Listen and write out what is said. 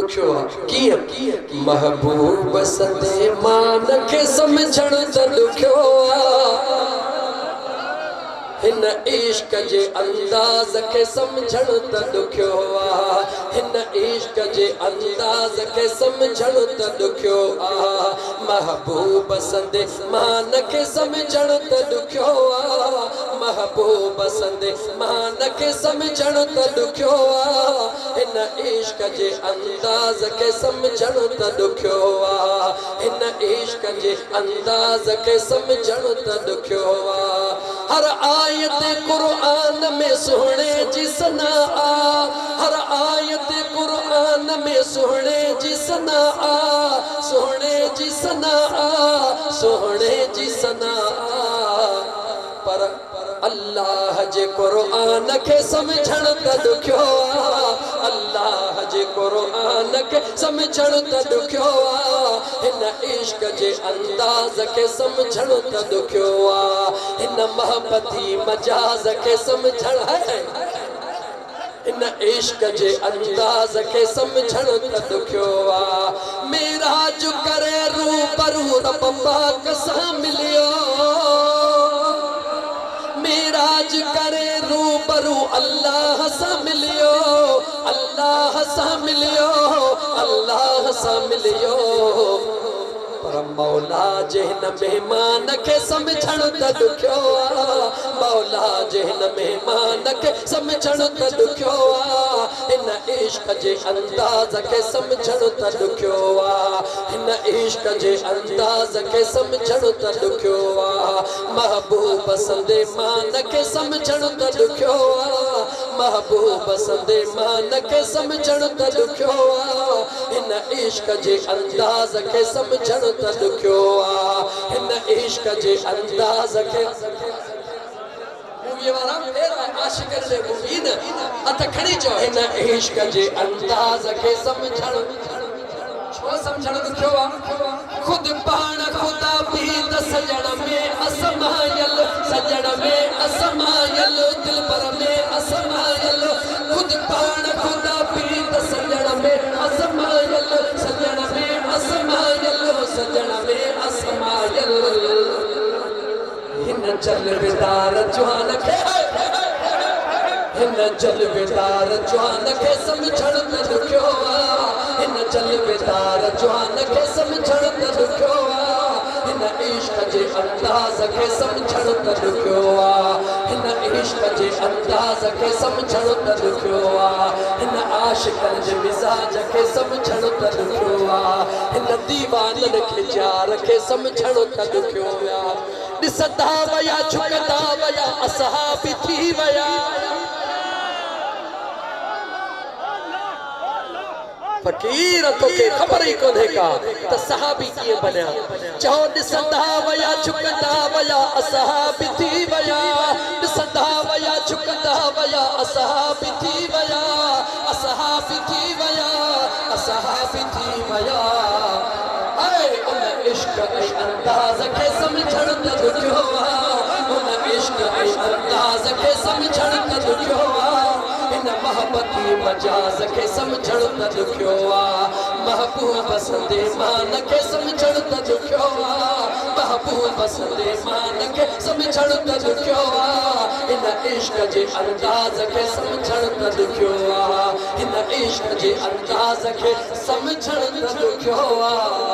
ॾुखियो आहे। कीअं महबूब सदे मान खे समझण त ॾुखियो आहे। हिन इश्क जे अंदाज़ के समझण त ॾुखियो आहे। हिन इश्क जे अंदाज़ के समझण त ॾुखियो आहे। महबूब संदे मान के समझण त ॾुखियो आहे। महबूब संदे मान के समझण त ॾुखियो आहे। हिन इश्क जे अंदाज़ के समझण त ॾुखियो आहे। हिन इश्क जे अंदाज़ के समझण त ॾुखियो आहे। हर आयत कुरान में सोहणे जी सना आ। हर आयत कुरान में सोहणे जी सना आ। सोहणे जी सना आ। सोहणे जी सना आ। पर अल्लाह जे कुरान के समझण त ॾुखियो आहे। अल्लाह जे कुरान के समझण त ॾुखियो आहे। हिन इश्क जे अंदाज़ के समझण त ॾुखियो आहे। हिन मोहब्बती मजाज के समझण है। इन इश्क जे अंदाज़ के समझण त ॾुखियो आहे। मेराज करे रूबरू रब पाक सां मिलियो। मेराज करे रूबरू अल्लाह सां मिलियो। अल्लाह सां मिलियो। अल्लाह सां मिलियो। पर मौला जे हिन मेहमान के समझण त ॾुखियो आहे। मौला जे हिन मेहमान के समझण त ॾुखियो आहे। हिन इश्क जे अंदाज़ के समझण त ॾुखियो आहे। हिन इश्क जे अंदाज़ के समझण त ॾुखियो आहे। महबूब संदे मान के समझण त ॾुखियो आहे। महबूब संदे मान के समझण त ॾुखियो आहे। हिन इश्क जे अंदाज़ के समझण त ॾुखियो आहे। हिन इश्क जे अंदाज़ के मूवीअ वारा आशिक़नि जे मुबीन हथ खणी चओ हिन इश्क जे अंदाज़ के समझण छो समझण ॾुखियो आहे। खुद पाण खुदा भी त सजण में असमायल। सजण में असमायल। दिलबर में असमायल। खुद पाण खुदा भी त सजण में असमायल। सजण में असमायल। सजण में असमायल। हिन जलवेदार जवान खे हिन जलवेदार जवान खे समझण त ॾुखियो आहे। हिन जलवेदार जवान खे समझण त ॾुखियो आहे। हिन इश्क जे अंदाज़ खे समझण त ॾुखियो आहे। हिन इश्क जे अंदाज़ खे समझण त ॾुखियो आहे। हिन आशिक़नि जे मिज़ाज खे समझण त ॾुखियो आहे। हिन दीवाननि खे यार खे समझण त ॾुखियो आहे। ॾिसंदा वया झुकंदा वया असहाबी थी वया। फकीर तोखे ख़बर ही कोन्हे का त सहाबी कीअं बनिया। चओ ॾिसंदा वया झुकंदा वया असहाबी थी वया। ॾिसंदा वया झुकंदा वया असहाबी थी वया। असहाबी थी वया। असहाबी थी वया। उन इश्क ऐं अंदाज़ खे समझण त ॾुखियो आहे। उन इश्क ऐं अंदाज़ खे समझण त ॾुखियो आहे। हिन मोहब्बती मजाज के समझण त ॾुखियो आहे। महबूब संदे मान के समझण त ॾुखियो आहे। महबूब संदे मान के समझण त ॾुखियो आहे। हिन इश्क जे अंदाज़ के समझण त ॾुखियो आहे। हिन इश्क जे अंदाज़ के समझण त ॾुखियो आहे।